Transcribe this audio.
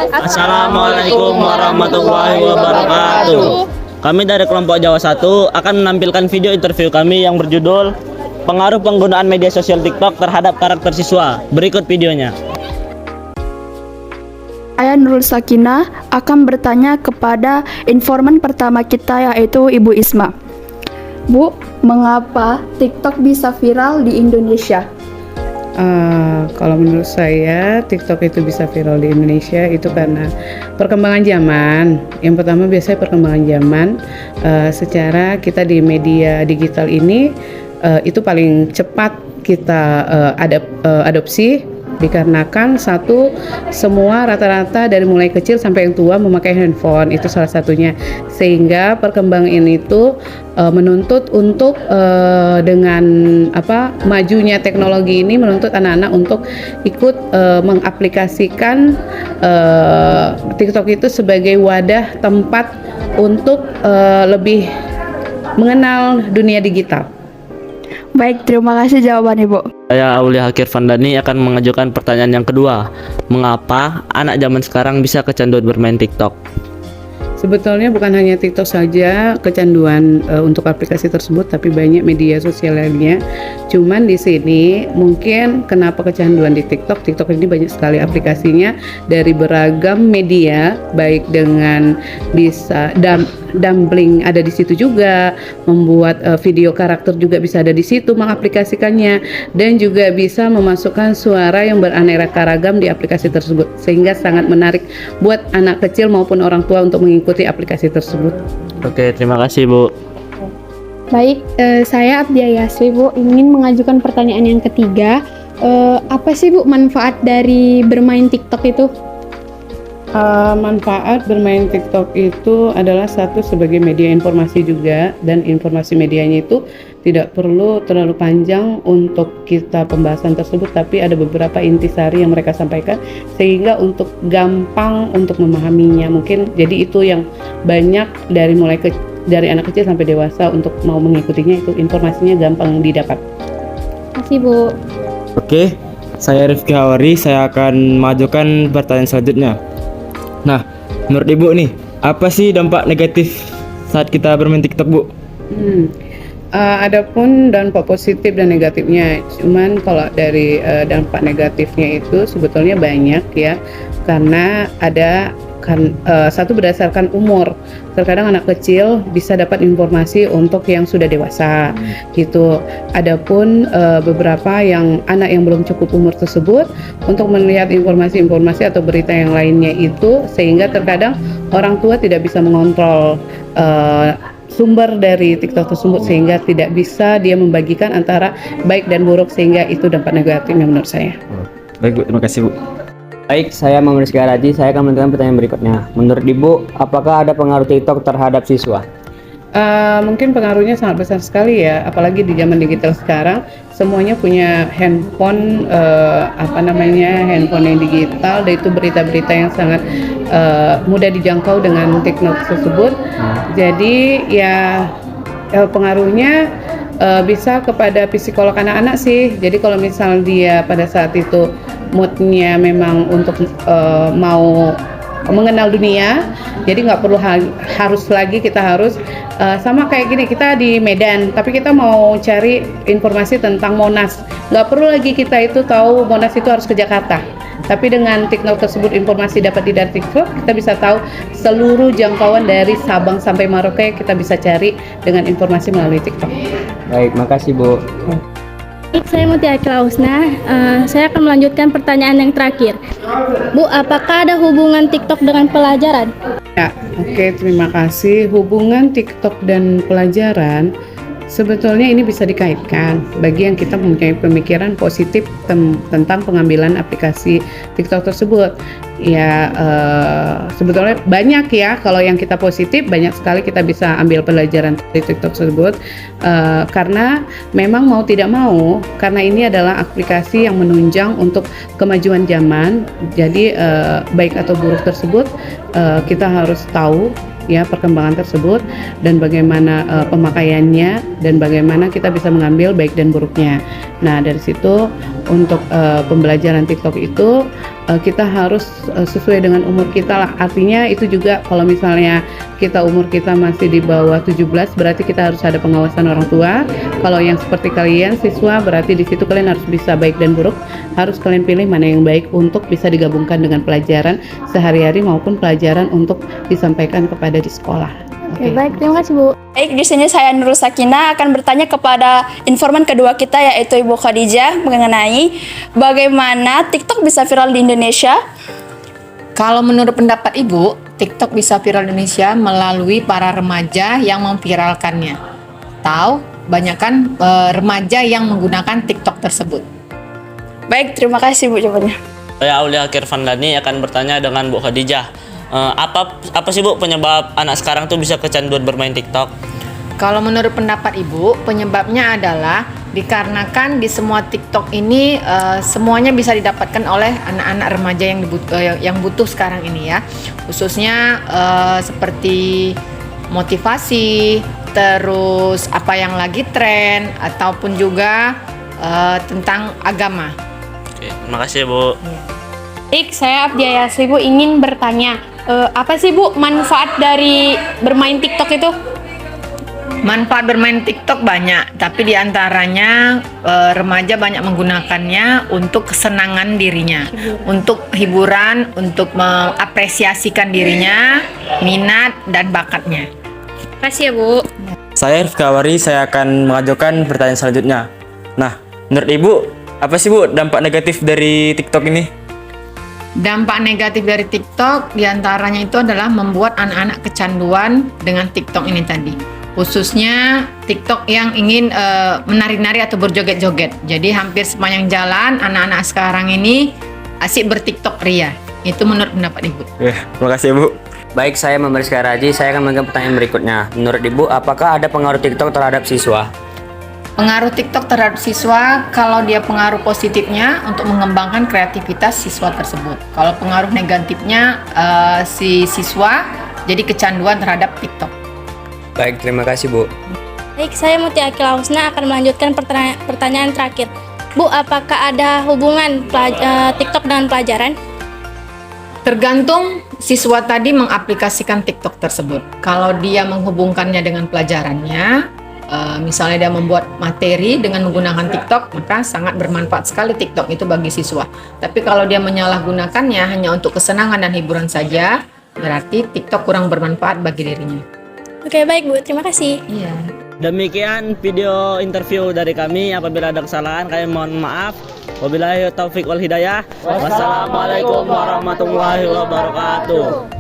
Assalamualaikum warahmatullahi wabarakatuh. Kami dari kelompok Jawa 1 akan menampilkan video interview kami yang berjudul Pengaruh Penggunaan Media Sosial TikTok Terhadap Karakter Siswa. Berikut videonya. Saya Nurul Sakinah akan bertanya kepada informan pertama kita, yaitu Ibu Isma. Bu, mengapa TikTok bisa viral di Indonesia? Kalau menurut saya TikTok itu bisa viral di Indonesia itu karena perkembangan zaman. Yang pertama biasanya perkembangan zaman, secara kita di media digital ini itu paling cepat kita adopsi, dikarenakan satu, semua rata-rata dari mulai kecil sampai yang tua memakai handphone, itu salah satunya, sehingga perkembangan ini tuh menuntut untuk dengan majunya teknologi ini menuntut anak-anak untuk ikut mengaplikasikan TikTok itu sebagai wadah tempat untuk lebih mengenal dunia digital. Baik, terima kasih jawaban Ibu. Saya Aulia Hakir Vandani akan mengajukan pertanyaan yang kedua. Mengapa anak zaman sekarang bisa kecanduan bermain TikTok? Sebetulnya bukan hanya TikTok saja kecanduan untuk aplikasi tersebut, tapi banyak media sosial lainnya. Cuman di sini mungkin kenapa kecanduan di TikTok? TikTok ini banyak sekali aplikasinya dari beragam media, baik dengan bisa dumpling ada di situ juga, membuat video karakter juga bisa ada di situ mengaplikasikannya, dan juga bisa memasukkan suara yang beraneka ragam di aplikasi tersebut, sehingga sangat menarik buat anak kecil maupun orang tua untuk mengikuti aplikasi tersebut. Oke, terima kasih Bu. Baik, saya Abdia Yasri, Bu, ingin mengajukan pertanyaan yang ketiga. Apa sih Bu manfaat dari bermain TikTok itu? Manfaat bermain TikTok itu adalah satu, sebagai media informasi juga, dan informasi medianya itu tidak perlu terlalu panjang untuk kita pembahasan tersebut, tapi ada beberapa intisari yang mereka sampaikan sehingga untuk gampang untuk memahaminya. Mungkin jadi itu yang banyak dari dari anak kecil sampai dewasa untuk mau mengikutinya, itu informasinya gampang didapat. Terima kasih Bu. Oke, saya Rifki Hawari, saya akan mengajukan pertanyaan selanjutnya. Nah, menurut Ibu nih, apa sih dampak negatif saat kita bermain TikTok, Bu? Adapun dampak positif dan negatifnya, cuman kalau dari dampak negatifnya itu sebetulnya banyak ya, karena ada satu berdasarkan umur. Terkadang anak kecil bisa dapat informasi untuk yang sudah dewasa gitu. Adapun beberapa yang anak yang belum cukup umur tersebut untuk melihat informasi-informasi atau berita yang lainnya itu, sehingga terkadang orang tua tidak bisa mengontrol sumber dari TikTok tersebut, sehingga tidak bisa dia membagikan antara baik dan buruk, sehingga itu dampak negatifnya menurut saya. Baik Bu, terima kasih Bu. Baik, saya Muhammad Rizky Araji. Saya akan menentukan pertanyaan berikutnya. Menurut Ibu, apakah ada pengaruh TikTok terhadap siswa? Mungkin pengaruhnya sangat besar sekali ya, apalagi di zaman digital sekarang semuanya punya handphone, handphone yang digital, dan itu berita-berita yang sangat mudah dijangkau dengan TikTok tersebut. Jadi ya pengaruhnya bisa kepada psikolog anak-anak sih. Jadi kalau misal dia pada saat itu moodnya memang untuk mau mengenal dunia, jadi nggak perlu kita harus sama kayak gini, kita di Medan tapi kita mau cari informasi tentang Monas, nggak perlu lagi kita itu tahu Monas itu harus ke Jakarta. Tapi dengan TikTok tersebut informasi dapat dari TikTok, kita bisa tahu seluruh jangkauan dari Sabang sampai Merauke, kita bisa cari dengan informasi melalui TikTok. Baik, makasih Bu. Baik, saya Mutia Klausna. Saya akan melanjutkan pertanyaan yang terakhir. Bu, apakah ada hubungan TikTok dengan pelajaran? Ya, oke, terima kasih. Hubungan TikTok dan pelajaran sebetulnya ini bisa dikaitkan bagi yang kita mempunyai pemikiran positif tentang pengambilan aplikasi TikTok tersebut. Ya, sebetulnya banyak ya, kalau yang kita positif banyak sekali kita bisa ambil pelajaran dari TikTok tersebut, karena memang mau tidak mau, karena ini adalah aplikasi yang menunjang untuk kemajuan zaman. Jadi baik atau buruk tersebut kita harus tahu ya perkembangan tersebut dan bagaimana pemakaiannya dan bagaimana kita bisa mengambil baik dan buruknya. Nah, dari situ untuk pembelajaran TikTok itu kita harus sesuai dengan umur kita lah. Artinya itu juga kalau misalnya umur kita masih di bawah 17 berarti kita harus ada pengawasan orang tua. Kalau yang seperti kalian siswa berarti di situ kalian harus bisa baik dan buruk. Harus kalian pilih mana yang baik untuk bisa digabungkan dengan pelajaran sehari-hari maupun pelajaran untuk disampaikan kepada di sekolah. Oke, baik, terima kasih Bu. Baik, di sini saya Nurul Sakinah akan bertanya kepada informan kedua kita yaitu Ibu Khadijah mengenai bagaimana TikTok bisa viral di Indonesia. Kalau menurut pendapat Ibu, TikTok bisa viral di Indonesia melalui para remaja yang memviralkannya. Tahu, banyakkan remaja yang menggunakan TikTok tersebut. Baik, terima kasih Bu jawabannya. Saya Aulia Kirvandani akan bertanya dengan Bu Khadijah. Apa sih Bu penyebab anak sekarang tuh bisa kecanduan bermain TikTok? Kalau menurut pendapat Ibu, penyebabnya adalah dikarenakan di semua TikTok ini semuanya bisa didapatkan oleh anak-anak remaja yang butuh sekarang ini ya. Khususnya seperti motivasi, terus apa yang lagi tren, ataupun juga tentang agama. Oke, terima kasih Bu. Baik, saya Abdia Yasri Bu ingin bertanya, apa sih Bu manfaat dari bermain TikTok itu? Manfaat bermain TikTok banyak, tapi diantaranya remaja banyak menggunakannya untuk kesenangan dirinya, untuk hiburan, untuk mengapresiasikan dirinya, minat dan bakatnya. Terima kasih ya Bu. Saya Rifki Hawari, saya akan mengajukan pertanyaan selanjutnya. Nah, menurut Ibu, apa sih Bu dampak negatif dari TikTok ini? Dampak negatif dari TikTok diantaranya itu adalah membuat anak-anak kecanduan dengan TikTok ini tadi. Khususnya TikTok yang ingin menari-nari atau berjoget-joget. Jadi hampir sepanjang jalan anak-anak sekarang ini asik berTikTok ria. Itu menurut pendapat Ibu. Terima kasih Bu. Baik, saya Members Garaji, saya akan mengajukan pertanyaan berikutnya. Menurut Ibu, apakah ada pengaruh TikTok terhadap siswa? Pengaruh TikTok terhadap siswa, kalau dia pengaruh positifnya untuk mengembangkan kreativitas siswa tersebut. Kalau pengaruh negatifnya si siswa jadi kecanduan terhadap TikTok. Baik, terima kasih Bu. Baik, saya Mutia Akila Husna akan melanjutkan pertanyaan terakhir. Bu, apakah ada hubungan TikTok dengan pelajaran? Tergantung siswa tadi mengaplikasikan TikTok tersebut. Kalau dia menghubungkannya dengan pelajarannya, misalnya dia membuat materi dengan menggunakan TikTok, maka sangat bermanfaat sekali TikTok itu bagi siswa. Tapi kalau dia menyalahgunakannya hanya untuk kesenangan dan hiburan saja, berarti TikTok kurang bermanfaat bagi dirinya. Oke, baik Bu, terima kasih. Iya. Demikian video interview dari kami. Apabila ada kesalahan, kami mohon maaf. Wabillahi taufiq wal hidayah. Wassalamualaikum warahmatullahi wabarakatuh.